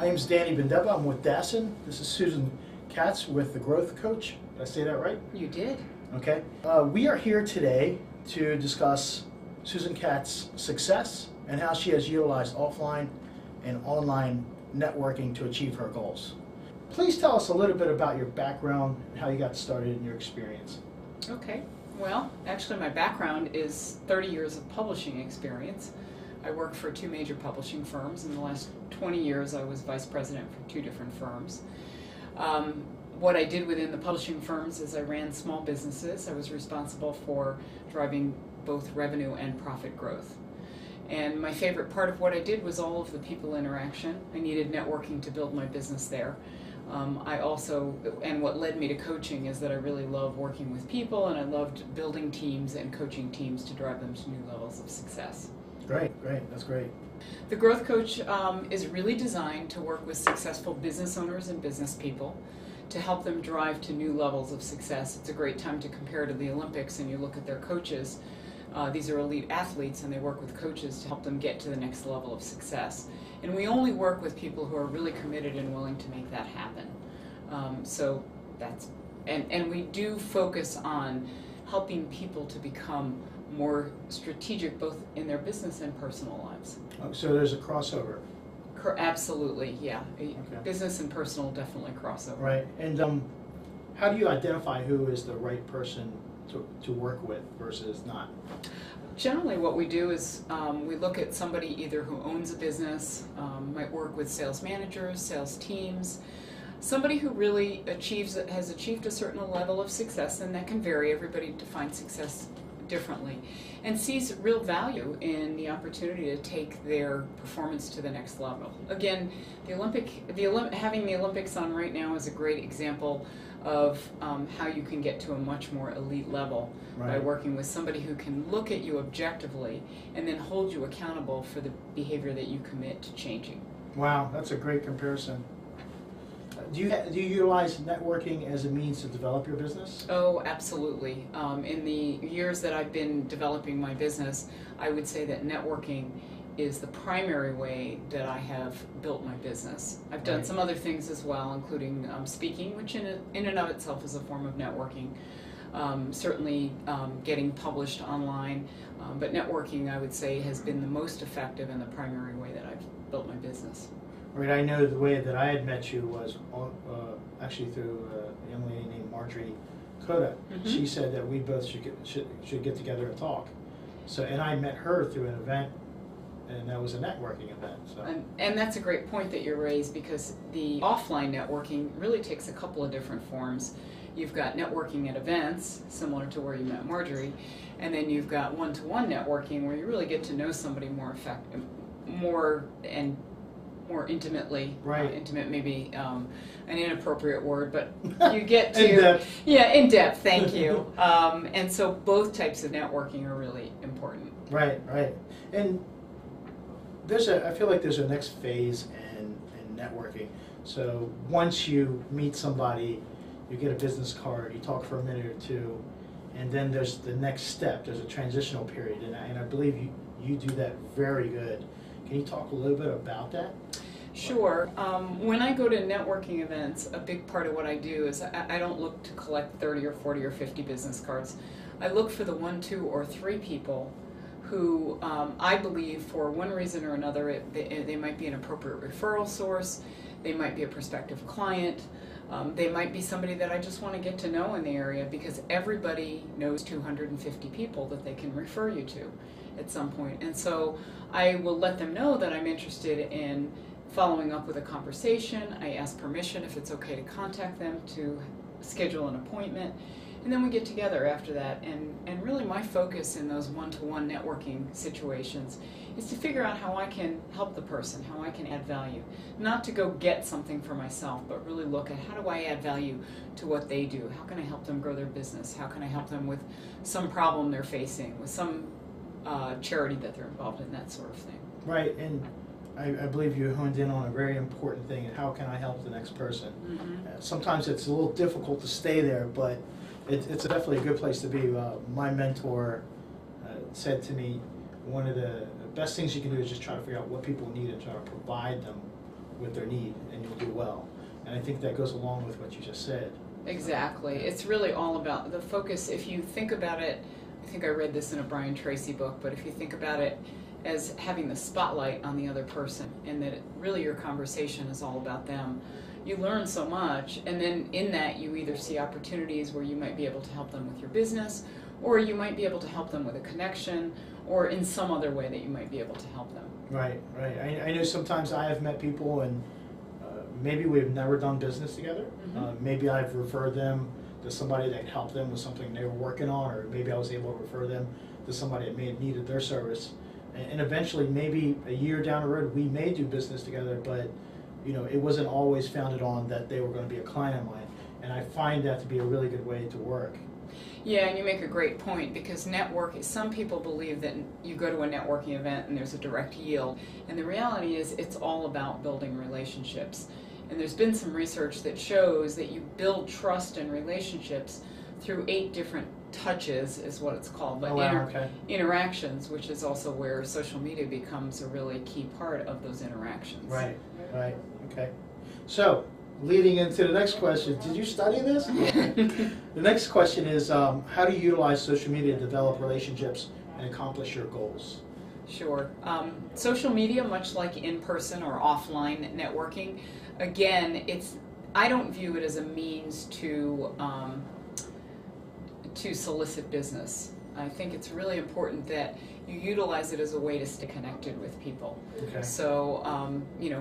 name's Danny Bendeba. I'm with DAASN. This is Susan Katz with the Growth Coach. Did I say that right? You did. Okay. We are here today to discuss Susan Katz's success and how she has utilized offline and online networking to achieve her goals. Please tell us a little bit about your background and how you got started in your experience. Okay. Well, actually my background is 30 years of publishing experience. I worked for two major publishing firms. In the last 20 years I was vice president for two different firms. What I did within the publishing firms is I ran small businesses. I was responsible for driving both revenue and profit growth. And my favorite part of what I did was all of the people interaction. I needed networking to build my business there. And what led me to coaching is that I really love working with people, and I loved building teams and coaching teams to drive them to new levels of success. Great, that's great. The Growth Coach is really designed to work with successful business owners and business people to help them drive to new levels of success. It's a great time to compare to the Olympics, and you look at their coaches. These are elite athletes, and they work with coaches to help them get to the next level of success. And we only work with people who are really committed and willing to make that happen. And we do focus on helping people to become more strategic both in their business and personal lives. So there's a crossover. Absolutely, yeah. Okay. Business and personal definitely crossover. Right. And how do you identify who is the right person to work with versus not? Generally what we do is we look at somebody either who owns a business, might work with sales managers, sales teams, somebody who really has achieved a certain level of success, and that can vary. Everybody defines success differently, and sees real value in the opportunity to take their performance to the next level. Again, having the Olympics on right now is a great example of how you can get to a much more elite level by working with somebody who can look at you objectively and then hold you accountable for the behavior that you commit to changing. Wow, that's a great comparison. Do you utilize networking as a means to develop your business? Oh, absolutely. In the years that I've been developing my business, I would say that networking is the primary way that I have built my business. I've done some other things as well, including speaking, which in and of itself is a form of networking. Certainly getting published online, but networking, I would say, has been the most effective and the primary way that I've built my business. Right, I know the way that I had met you was actually through a young lady named Marjorie Coda. Mm-hmm. She said that we both should get together and talk. So, and I met her through an event, and that was a networking event. So. And that's a great point that you raised, because the offline networking really takes a couple of different forms. You've got networking at events, similar to where you met Marjorie, and then you've got one-to-one networking where you really get to know somebody more intimately. Right. Intimate may be an inappropriate word, but you get to in depth. Yeah, in depth. Thank you. And so both types of networking are really important. Right. And I feel like there's a next phase in networking. So once you meet somebody, you get a business card, you talk for a minute or two, and then there's the next step. There's a transitional period, and I believe you do that very good. Can you talk a little bit about that? Sure. When I go to networking events, a big part of what I do is I don't look to collect 30 or 40 or 50 business cards. I look for the 1, 2, or 3 people who I believe for one reason or another they might be an appropriate referral source, they might be a prospective client, they might be somebody that I just want to get to know in the area, because everybody knows 250 people that they can refer you to at some point. And so I will let them know that I'm interested in following up with a conversation. I ask permission if it's okay to contact them to schedule an appointment, and then we get together after that. And really my focus in those one-to-one networking situations is to figure out how I can help the person, how I can add value. Not to go get something for myself, but really look at how do I add value to what they do? How can I help them grow their business? How can I help them with some problem they're facing, with some charity that they're involved in, that sort of thing. Right, and I believe you honed in on a very important thing, how can I help the next person? Mm-hmm. Sometimes it's a little difficult to stay there, but it's definitely a good place to be. My mentor said to me, one of the best things you can do is just try to figure out what people need and try to provide them with their need, and you'll do well. And I think that goes along with what you just said. Exactly. It's really all about the focus. If you think about it, I think I read this in a Brian Tracy book, but if you think about it as having the spotlight on the other person, and that really your conversation is all about them, you learn so much, and then in that you either see opportunities where you might be able to help them with your business, or you might be able to help them with a connection, or in some other way that you might be able to help them. Right, right. I know sometimes I have met people and maybe we've never done business together. Maybe I've referred them to somebody that helped them with something they were working on, or maybe I was able to refer them to somebody that may have needed their service. And eventually, maybe a year down the road, we may do business together, but you know, it wasn't always founded on that they were going to be a client of mine. And I find that to be a really good way to work. Yeah, and you make a great point, because some people believe that you go to a networking event and there's a direct yield, and the reality is it's all about building relationships. And there's been some research that shows that you build trust and relationships through 8 different touches, is what it's called, but interactions, which is also where social media becomes a really key part of those interactions. Right, right, okay. So, leading into the next question, did you study this? The next question is, how do you utilize social media to develop relationships and accomplish your goals? Sure. Social media, much like in-person or offline networking, again, I don't view it as a means to solicit business. I think it's really important that you utilize it as a way to stay connected with people. Okay. So, you know,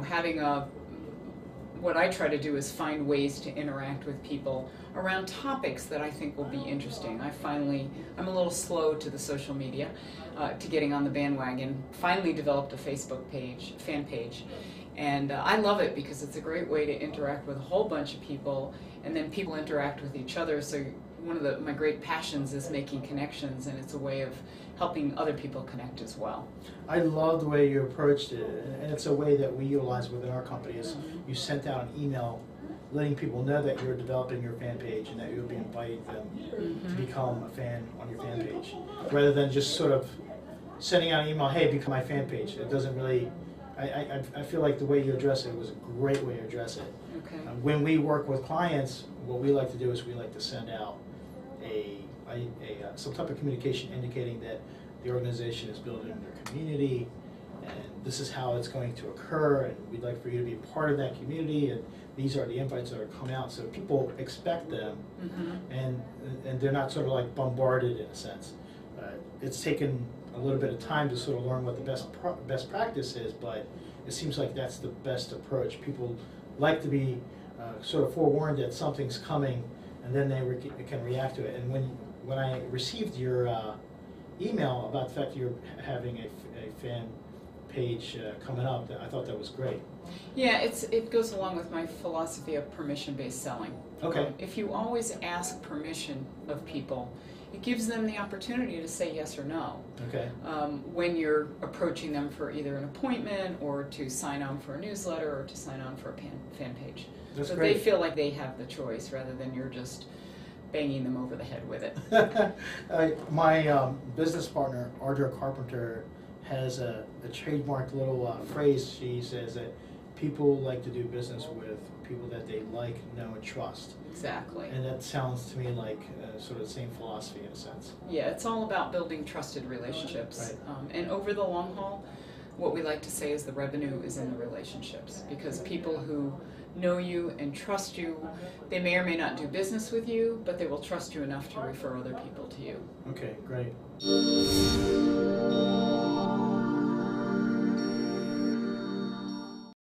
what I try to do is find ways to interact with people around topics that I think will be interesting. I'm a little slow to the social media, to getting on the bandwagon. Finally developed a Facebook fan page. And I love it because it's a great way to interact with a whole bunch of people, and then people interact with each other. So one of my great passions is making connections, and it's a way of helping other people connect as well. I love the way you approached it, and it's a way that we utilize within our company. Is you sent out an email letting people know that you're developing your fan page and that you'll be inviting them to become a fan on your fan page, rather than just sort of sending out an email, hey, become my fan page. It doesn't really, I feel like the way you address it was a great way to address it. Okay. When we work with clients, what we like to do is we like to send out some type of communication indicating that the organization is building their community, and this is how it's going to occur, and we'd like for you to be part of that community, and these are the invites that are coming out, so people expect them, and they're not sort of like bombarded in a sense. It's taken a little bit of time to sort of learn what the best practice is, but it seems like that's the best approach. People like to be sort of forewarned that something's coming, and then they can react to it. And when I received your email about the fact that you're having a fan page coming up, I thought that was great. Yeah, it goes along with my philosophy of permission-based selling. Okay. If you always ask permission of people, it gives them the opportunity to say yes or no. Okay. When you're approaching them for either an appointment, or to sign on for a newsletter, or to sign on for a fan page. That's so great. They feel like they have the choice rather than you're just banging them over the head with it. My business partner, Audra Carpenter, has a trademarked little phrase. She says that people like to do business with people that they like, know, and trust. Exactly. And that sounds to me like sort of the same philosophy in a sense. Yeah, it's all about building trusted relationships. Right. And over the long haul, what we like to say is the revenue is in the relationships, because people who know you and trust you, they may or may not do business with you, but they will trust you enough to refer other people to you. Okay, great.